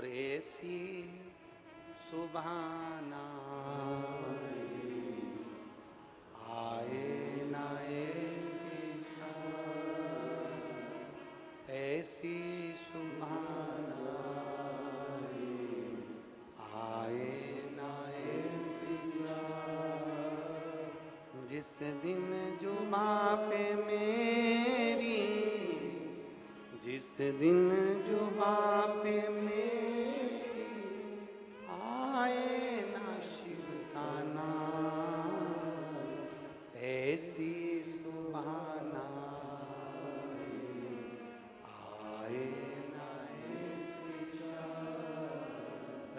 और ऐसी सुभाना आए ना ऐसी सुभाना आए ना ऐसी जिस दिन जुबां पे मेरी, जिस दिन जुबां पे मेरी आए ना शिव का नाम, ऐसी सुभाना आए ना ऐसी।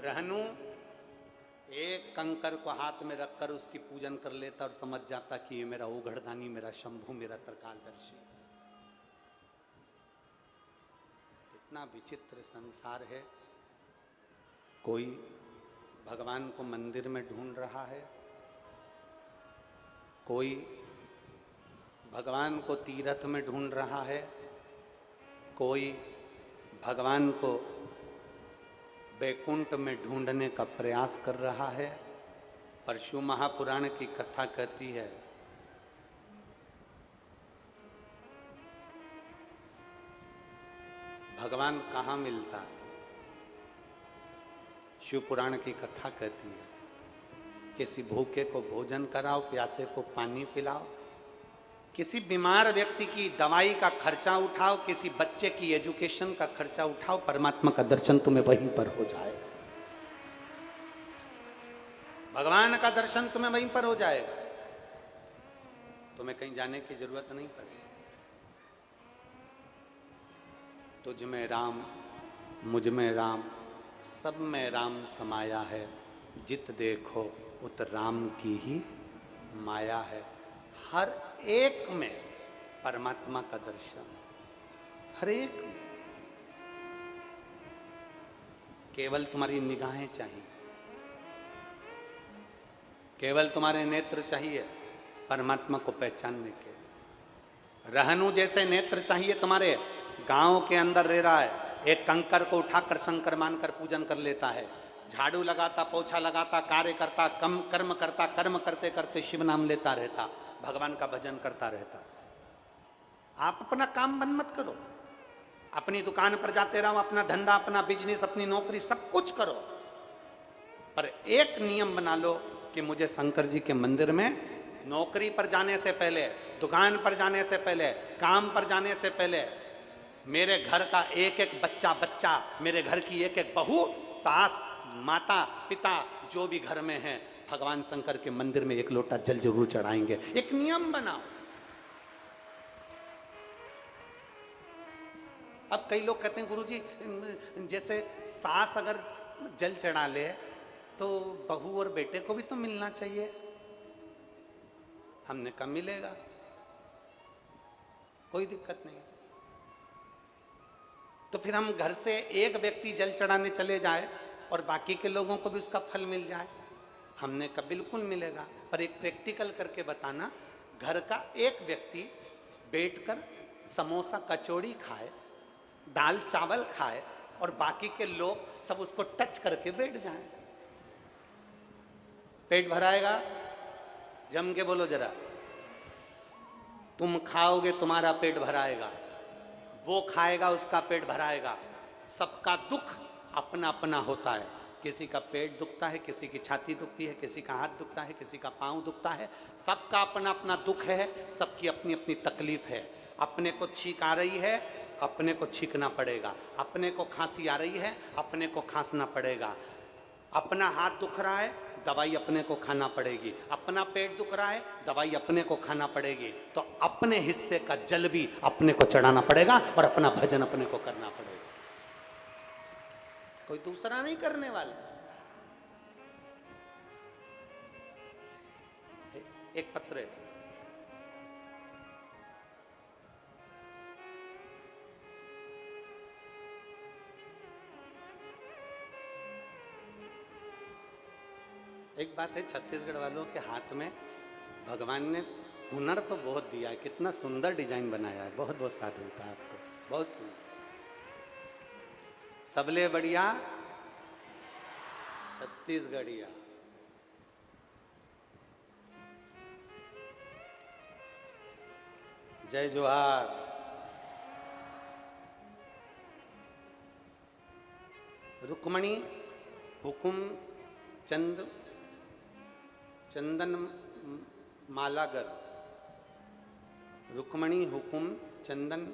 रहनु एक कंकर को हाथ में रखकर उसकी पूजन कर लेता और समझ जाता कि ये मेरा ओघड़दानी, मेरा शंभु, मेरा त्रिकालदर्शी। इतना विचित्र संसार है। कोई भगवान को मंदिर में ढूंढ रहा है, कोई भगवान को तीर्थ में ढूंढ रहा है, कोई भगवान को वैकुंठ में ढूंढने का प्रयास कर रहा है। पर शिव महापुराण की कथा कहती है भगवान कहाँ मिलता है। शिव पुराण की कथा कहती है किसी भूखे को भोजन कराओ, प्यासे को पानी पिलाओ, किसी बीमार व्यक्ति की दवाई का खर्चा उठाओ, किसी बच्चे की एजुकेशन का खर्चा उठाओ, परमात्मा का दर्शन तुम्हें वहीं पर हो जाएगा। भगवान का दर्शन तुम्हें वहीं पर हो जाएगा, तुम्हें कहीं जाने की जरूरत नहीं पड़ेगी। तुझ में राम, मुझ में राम, सब में राम समाया है, जित देखो उत राम की ही माया है। हर एक में परमात्मा का दर्शन, हर एक में। केवल तुम्हारी निगाहें चाहिए, केवल तुम्हारे नेत्र चाहिए परमात्मा को पहचानने के। रहनु जैसे नेत्र चाहिए तुम्हारे। गांव के अंदर रह रहा है, एक कंकर को उठाकर शंकर मानकर पूजन कर लेता है, झाड़ू लगाता, पोछा लगाता, कार्य करता, कर्म करता, कर्म करते करते शिव नाम लेता रहता, भगवान का भजन करता रहता। आप अपना काम बंद मत करो, अपनी दुकान पर जाते रहो, अपना धंधा, अपना बिजनेस, अपनी नौकरी, सब कुछ करो, पर एक नियम बना लो कि मुझे शंकर जी के मंदिर में नौकरी पर जाने से पहले, दुकान पर जाने से पहले, काम पर जाने से पहले मेरे घर का एक एक बच्चा, मेरे घर की एक एक बहू, सास, माता, पिता, जो भी घर में है, भगवान शंकर के मंदिर में एक लोटा जल जरूर चढ़ाएंगे। एक नियम बनाओ। अब कई लोग कहते हैं गुरुजी जैसे सास अगर जल चढ़ा ले तो बहू और बेटे को भी तो मिलना चाहिए। हमने कब मिलेगा, कोई दिक्कत नहीं। तो फिर हम घर से एक व्यक्ति जल चढ़ाने चले जाए और बाकी के लोगों को भी उसका फल मिल जाए। हमने कब, बिल्कुल मिलेगा। पर एक प्रैक्टिकल करके बताना, घर का एक व्यक्ति बैठकर समोसा कचौड़ी खाए, दाल चावल खाए और बाकी के लोग सब उसको टच करके बैठ जाएं, पेट भराएगा? जम के बोलो जरा। तुम खाओगे तुम्हारा पेट भराएगा, वो खाएगा उसका पेट भराएगा। सबका दुख अपना अपना होता है। किसी का पेट दुखता है, किसी की छाती दुखती है, किसी का हाथ दुखता है, किसी का पांव दुखता है। सबका अपना अपना दुख है, सबकी अपनी अपनी तकलीफ है। अपने को छींक आ रही है, अपने को छींकना पड़ेगा। अपने को खांसी आ रही है, अपने को खांसना पड़ेगा। अपना हाथ दुख रहा है, दवाई अपने को खाना पड़ेगी। अपना पेट दुख रहा है, दवाई अपने को खाना पड़ेगी। तो अपने हिस्से का जल भी अपने को चढ़ाना पड़ेगा और अपना भजन अपने को करना पड़ेगा। कोई दूसरा नहीं करने वाला। एक पत्र है, एक बात है, छत्तीसगढ़ वालों के हाथ में भगवान ने हुनर तो बहुत दिया है। कितना सुंदर डिजाइन बनाया है। बहुत बहुत साधु होता है आपको, बहुत सुंदर। सबले बढ़िया छत्तीसगढ़िया। जय जोहार। रुक्मणी हुकुम चंदन मालागर। रुक्मणी हुकुम चंदन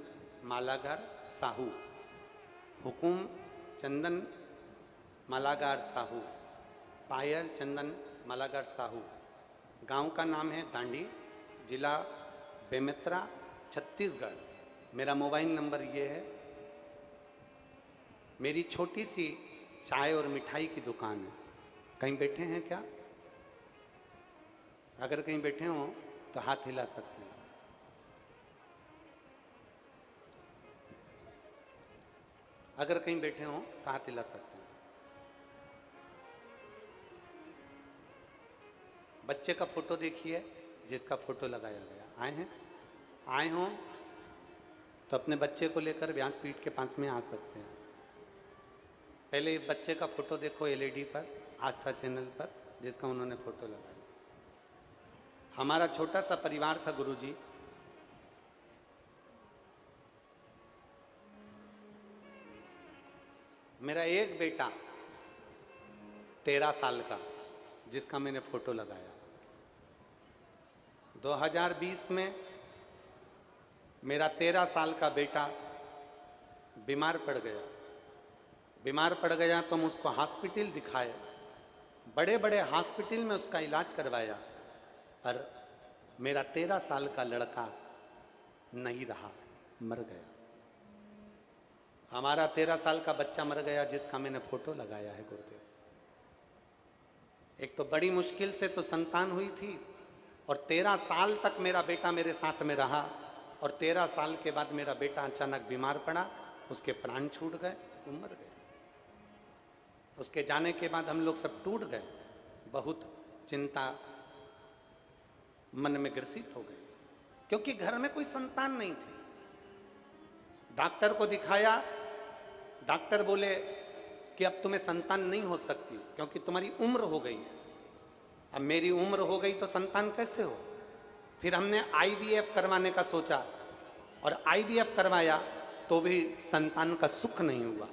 मालागर साहू। हुकुम चंदन मालागार साहू। पायल चंदन मालागार साहू। गांव का नाम है दांडी, जिला बेमेतरा, छत्तीसगढ़। मेरा मोबाइल नंबर ये है। मेरी छोटी सी चाय और मिठाई की दुकान है। कहीं बैठे हैं क्या? अगर कहीं बैठे हो तो हाथ हिला सकते हैं। अगर कहीं बैठे हो तो हाथ हिला सकते हैं। बच्चे का फोटो देखिए जिसका फोटो लगाया गया। आए हैं? आए हो तो अपने बच्चे को लेकर व्यासपीठ के पास में आ सकते हैं। पहले बच्चे का फोटो देखो एलईडी पर, आस्था चैनल पर, जिसका उन्होंने फोटो लगाया। हमारा छोटा सा परिवार था गुरुजी। मेरा एक बेटा 13 साल का, जिसका मैंने फोटो लगाया। 2020 में मेरा 13 साल का बेटा बीमार पड़ गया। बीमार पड़ गया तो हम उसको हॉस्पिटल दिखाए, बड़े बड़े हॉस्पिटल में उसका इलाज करवाया, पर मेरा 13 साल का लड़का नहीं रहा, मर गया। हमारा 13 साल का बच्चा मर गया, जिसका मैंने फोटो लगाया है गुरुदेव। एक तो बड़ी मुश्किल से तो संतान हुई थी, और 13 साल तक मेरा बेटा मेरे साथ में रहा, और 13 साल के बाद मेरा बेटा अचानक बीमार पड़ा, उसके प्राण छूट गए, वो मर गए। उसके जाने के बाद हम लोग सब टूट गए, बहुत चिंता मन में ग्रसित हो गई, क्योंकि घर में कोई संतान नहीं थी। डॉक्टर को दिखाया, डॉक्टर बोले कि अब तुम्हें संतान नहीं हो सकती, क्योंकि तुम्हारी उम्र हो गई है। अब मेरी उम्र हो गई तो संतान कैसे हो? फिर हमने आईवीएफ करवाने का सोचा, और आईवीएफ करवाया तो भी संतान का सुख नहीं हुआ।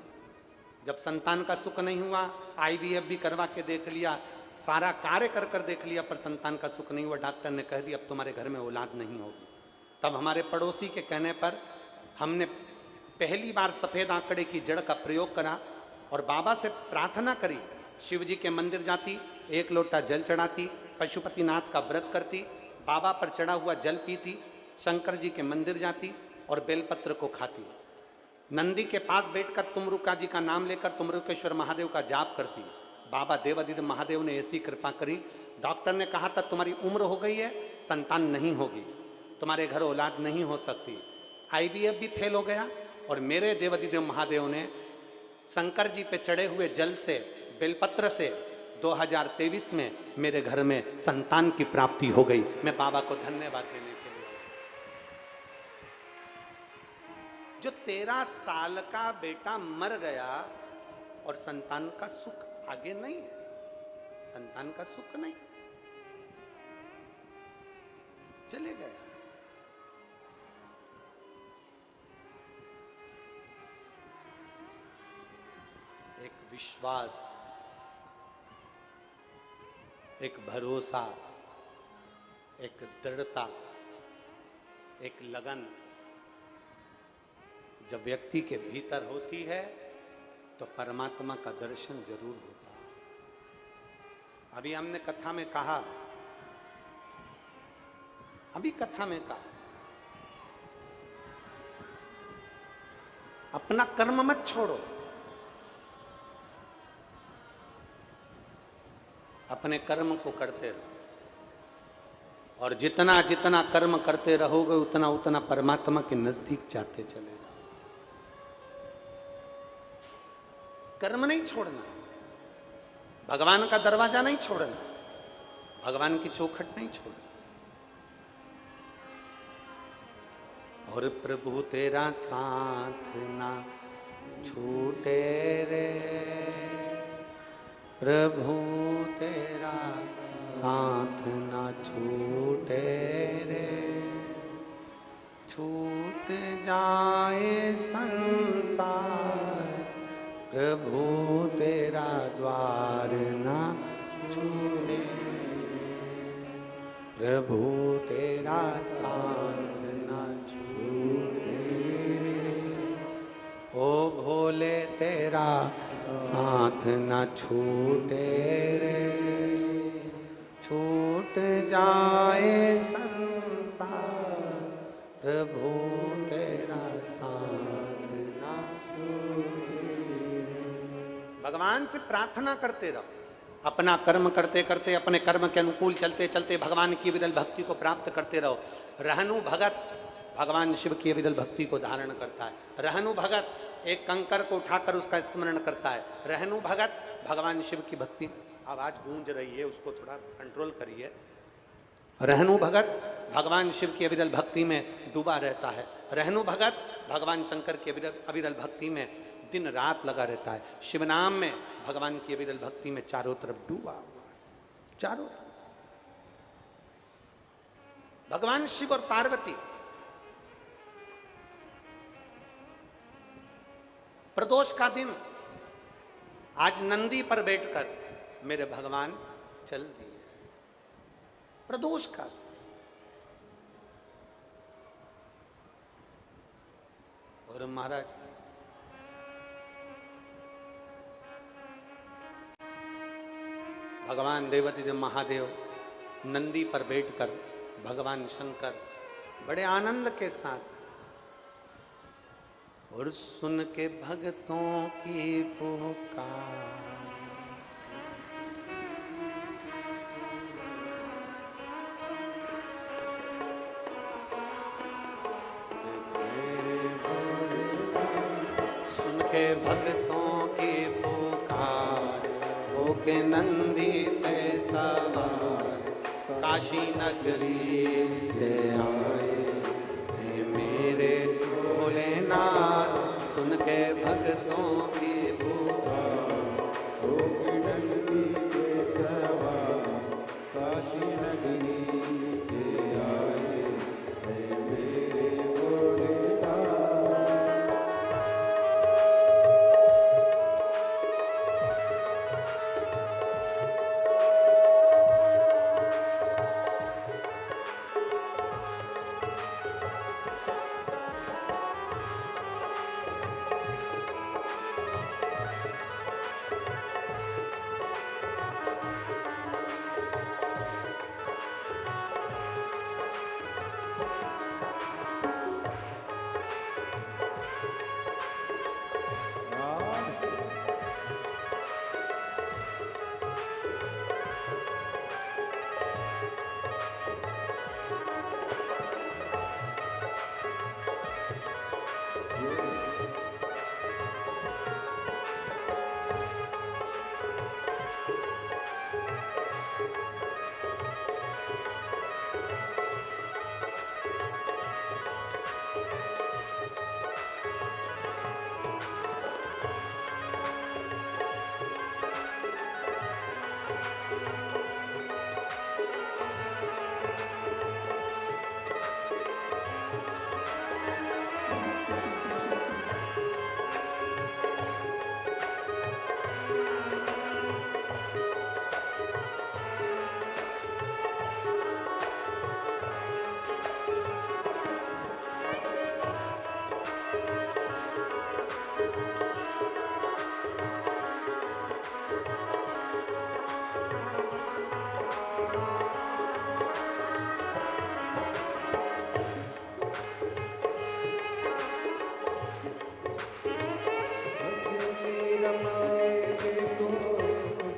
जब संतान का सुख नहीं हुआ, आईवीएफ भी करवा के देख लिया, सारा कार्य कर कर देख लिया, पर संतान का सुख नहीं हुआ। डॉक्टर ने कह दिया अब तुम्हारे घर में औलाद नहीं होगी। तब हमारे पड़ोसी के कहने पर हमने पहली बार सफेद आंकड़े की जड़ का प्रयोग करा, और बाबा से प्रार्थना करी। शिव जी के मंदिर जाती, एक लोटा जल चढ़ाती, पशुपतिनाथ का व्रत करती, बाबा पर चढ़ा हुआ जल पीती, शंकर जी के मंदिर जाती और बेलपत्र को खाती। नंदी के पास बैठकर तुमरुका जी का नाम लेकर तुमरुकेश्वर महादेव का जाप करती। बाबा देवादिदेव महादेव ने ऐसी कृपा करी। डॉक्टर ने कहा था तुम्हारी उम्र हो गई है, संतान नहीं होगी, तुम्हारे घर औलाद नहीं हो सकती। आईवीएफ भी फेल हो गया, और मेरे देवादिदेव महादेव ने शंकर जी पे चढ़े हुए जल से, बेलपत्र से 2023 में मेरे घर में संतान की प्राप्ति हो गई। मैं बाबा को धन्यवाद देने के लिए। जो 13 साल का बेटा मर गया, और संतान का सुख आगे नहीं है, संतान का सुख नहीं, चले गया। एक विश्वास, एक भरोसा, एक दृढ़ता, एक लगन जब व्यक्ति के भीतर होती है तो परमात्मा का दर्शन जरूर होता है। अभी हमने कथा में कहा, अपना कर्म मत छोड़ो, अपने कर्म को करते रहो, और जितना जितना कर्म करते रहोगे उतना उतना परमात्मा के नजदीक जाते चले जाओ। कर्म नहीं छोड़ना, भगवान का दरवाजा नहीं छोड़ना, भगवान की चौखट नहीं छोड़ना। और प्रभु तेरा साथ ना छूटे रे, प्रभु तेरा साथ ना छूटे रे, छूट जाए संसार, प्रभु तेरा द्वार ना छूटे, प्रभु तेरा साथ ना छूटे रे। ओ भोले तेरा साथ ना छूटे रे, छूट जाए संसार, प्रभु तेरा साथ ना छूटे। भगवान से प्रार्थना करते रहो, अपना कर्म करते करते, अपने कर्म के अनुकूल चलते चलते भगवान की विरल भक्ति को प्राप्त करते रहो। रहनु भगत भगवान शिव की विरल भक्ति को धारण करता है। रहनु भगत एक कंकर को उठाकर उसका स्मरण करता है। रहनु भगत भगवान शिव की भक्ति, आवाज गूंज रही है, उसको थोड़ा कंट्रोल करिए। रहनु भगत भगवान शिव की अविरल भक्ति में डूबा रहता है। रहनु भगत भगवान शंकर की अविरल भक्ति में दिन रात लगा रहता है। शिव नाम में भगवान की अविरल भक्ति में चारों तरफ डूबा हुआ है, चारों तरफ। भगवान शिव और पार्वती प्रदोष का दिन आज नंदी पर बैठकर मेरे भगवान चल दिए। प्रदोष का और महाराज भगवान देवती देव महादेव नंदी पर बैठकर भगवान शंकर बड़े आनंद के साथ, और सुन के भक्तों की पुकार, सुन के भक्तों की पुकार, होके नंदी पे सवार, काशी नगरी से आए मेरे भोलेनाथ। सुन के भक्तों की पुकार, होके नंदी पे सवार, काशी नगरी से आए मेरे भोलेनाथ।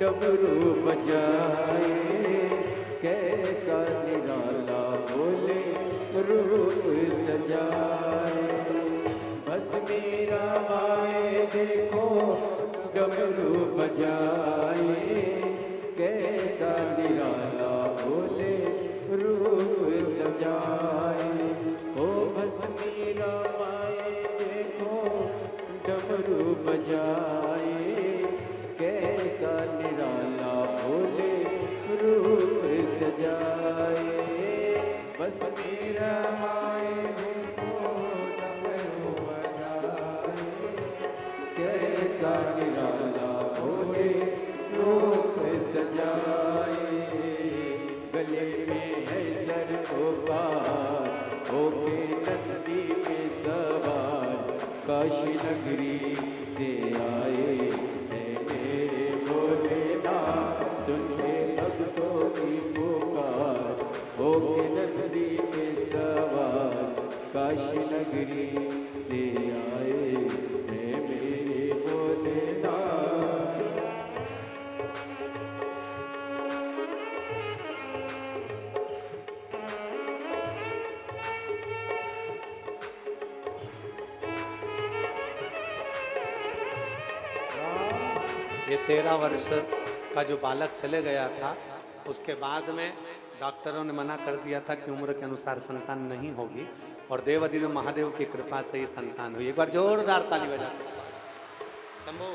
डमरू बजाए कैसा निराला बोले रूप सजाए। बस मेरा आए देखो डमरू बजाए कैसा निराला बोले रूप सजाए। ओ बस मेरा आए देखो डमरू बजाए कैसा निराला सजाए, बस मेरा माए को डमरू बजाए। कैसा निराला भोले रूप सजाए, गले में है सर्पोपार, होके नंदी पे सवार, काशी नगरी से आए हैं मेरे भोलेनाथ। सुन के भक्तों की पुकार, होके नंदी पे सवार, काशी नगरी से आए हैं मेरे भोलेनाथ। ये 13 वर्ष का जो बालक चले गया था, उसके बाद में डॉक्टरों ने मना कर दिया था कि उम्र के अनुसार संतान नहीं होगी, और देवाधिदेव महादेव की कृपा से ये संतान हुई। एक बार जोरदार ताली बजा शंभू।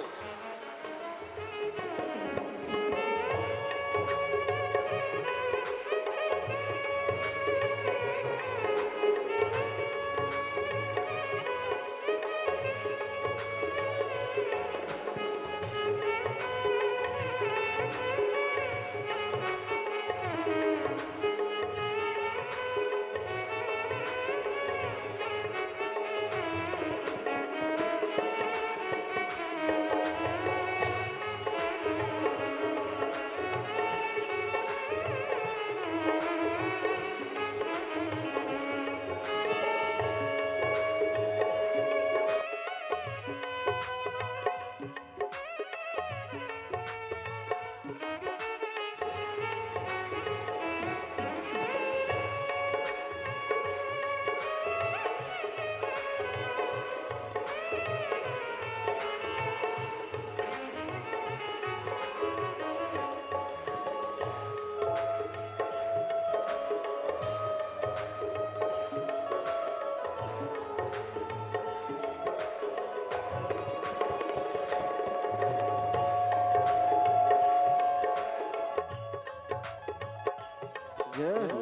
जय हो।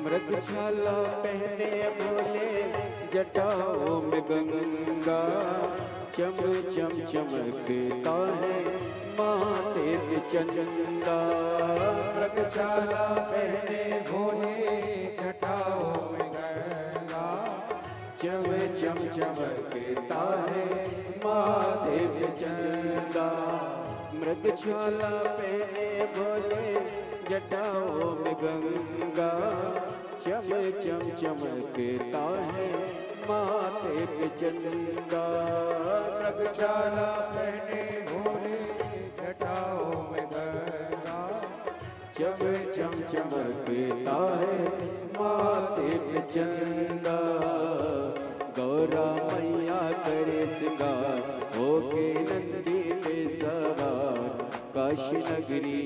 मृगशाला पहने भोले, जटाओं में गंगा, चम चम चमकता है माथे पे चंदा। मृगशाला पहने भोले, जटाओं में गंगा, चम चम चमकता है माथे पे चंदा। मृगशाला पहने भोले, जटाओं में गंगा, चम चम चमकता है माथे पे चंदा। मृगशाला पहने भोले, जटाओं में गंगा, चम चम चमकता है माथे पे चंदा। गौरा मैया करे सिंगार, होके नंदी पे सवार, काशी नगरी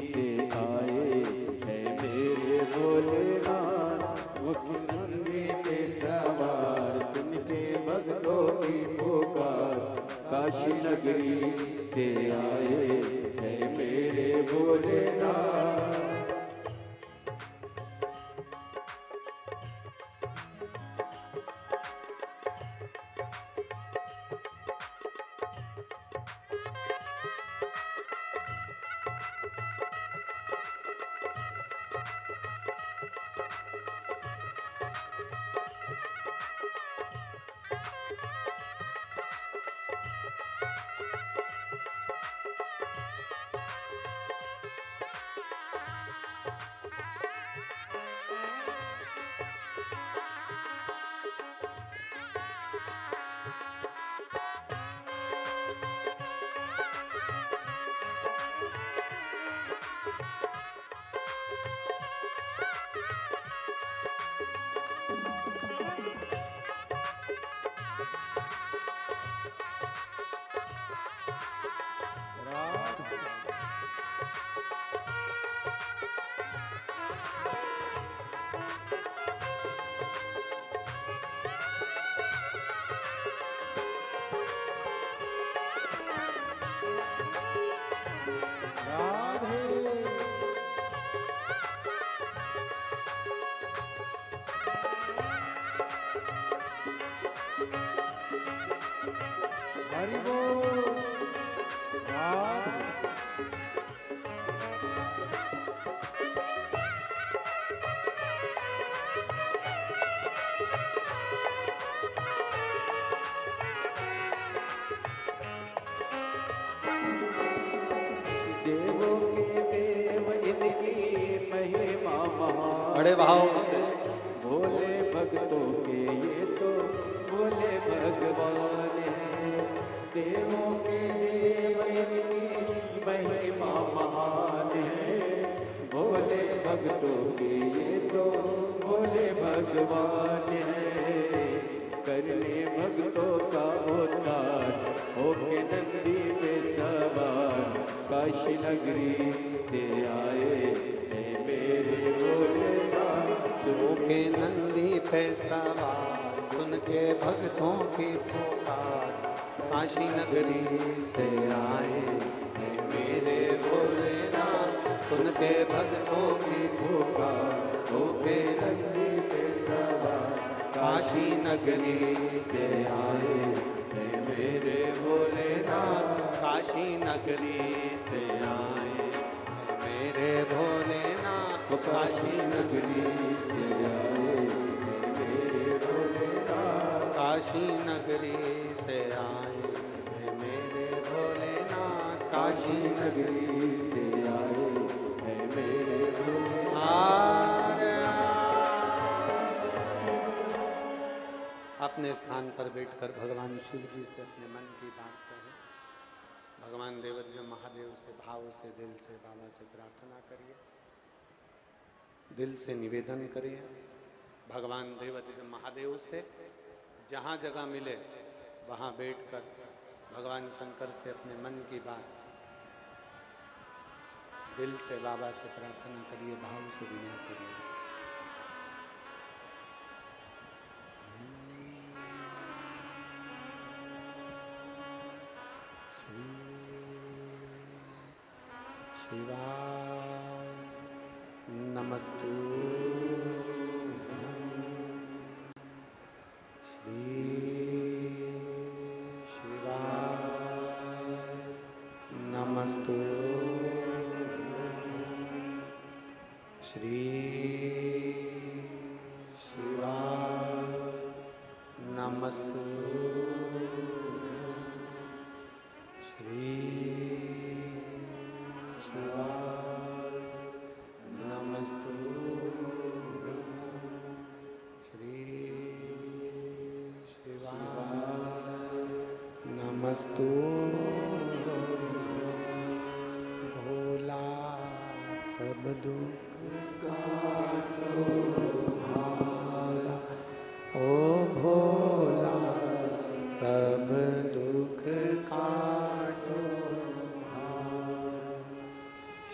से आए हैं मेरे भोलेनाथ। मुख्यमंत्री पे सवार, सुन के भक्तों की पुकार, काशी नगरी से आए हैं मेरे भोलेनाथ। हरि बोल राम देवों के देव इनकी महिमा महान बड़े भाव से भोले भक्तों के ये तो भोले भगवान हैं। देवों के देव इनकी महिमा महान है भोले भक्तों के ये तो भोले भगवान है। करने भक्तों का उद्धार होके नंदी पे सवार काशी नगरी से आए हैं मेरे भोलेनाथ। सुनो के नंदी पे सवार सुन के भक्तों की पुकार काशी नगरी से आए हैं मेरे भोलेनाथ। सुन के भक्तों की पुकार होके नंदी पे सवार काशी नगरी से आए हैं मेरे भोलेनाथ। काशी नगरी से आए हैं मेरे भोलेनाथ। काशी नगरी से आए हैं मेरे भोलेनाथ। काशी नगरी से आए हैं मेरे भोलेनाथ। काशी नगरी से आए हैं मेरे भोलेनाथ। अपने स्थान पर बैठकर भगवान शिव जी से अपने मन की बात कहें। भगवान देवदेव महादेव से भाव से दिल से बाबा से प्रार्थना करिए, दिल से निवेदन करिए। भगवान देवदेव महादेव से जहाँ जगह मिले वहाँ बैठकर भगवान शंकर से अपने मन की बात दिल से बाबा से प्रार्थना करिए, भाव से विनय करिए। शिवाय नमस्तुभ्यं। श्री शिवाय नमस्तुभ्यं। श्री शिवाय नमस्तुभ्यं। श्री शिवाय नमस्तुभ्यं। श्री शिवाय नमस्तुभ्यं। भोला सब दुख काटो भाला, ओ भोला सब दुख काटो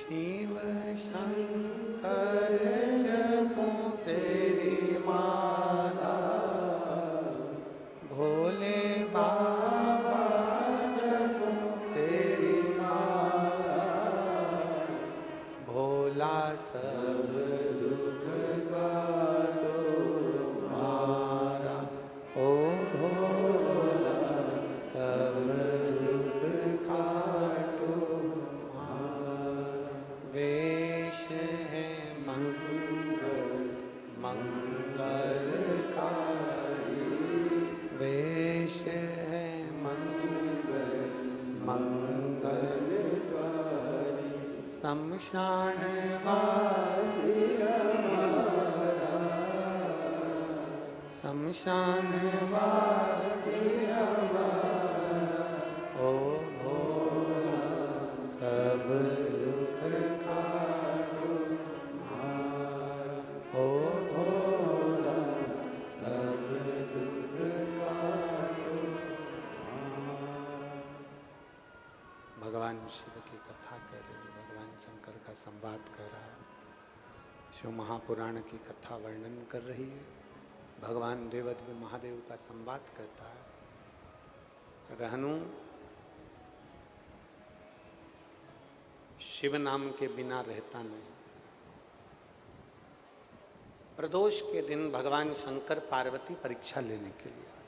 शिव शंकर जपो तेरी माला, भोले बाबा जपो तेरी माला, भोला सब दुख काटो हमारा, ओ भोला सब दुख काटो वेश है मंगल मंगलकारी, वेश है मंगल मंगलकारी, शमशान वासी हमारा, शमशान वासी हमारा, ओ भोला सब दुख काटो हमारा, ओ भोला सब दुख काटो हमारा। भगवान शिव की कथा कह रही है, भगवान शंकर का संवाद कर रहा है, शिव महापुराण की कथा वर्णन कर रही है, भगवान देवदेव महादेव का संवाद करता है। रहनु शिव नाम के बिना रहता नहीं। प्रदोष के दिन भगवान शंकर पार्वती परीक्षा लेने के लिए आए।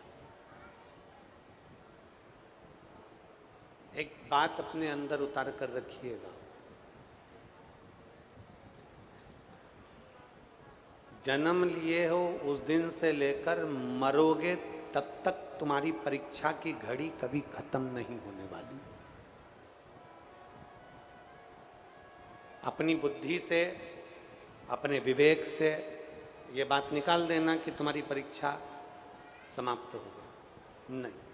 बात अपने अंदर उतार कर रखिएगा। जन्म लिए हो उस दिन से लेकर मरोगे तब तक तुम्हारी परीक्षा की घड़ी कभी खत्म नहीं होने वाली। अपनी बुद्धि से, अपने विवेक से ये बात निकाल देना कि तुम्हारी परीक्षा समाप्त हो गई, नहीं।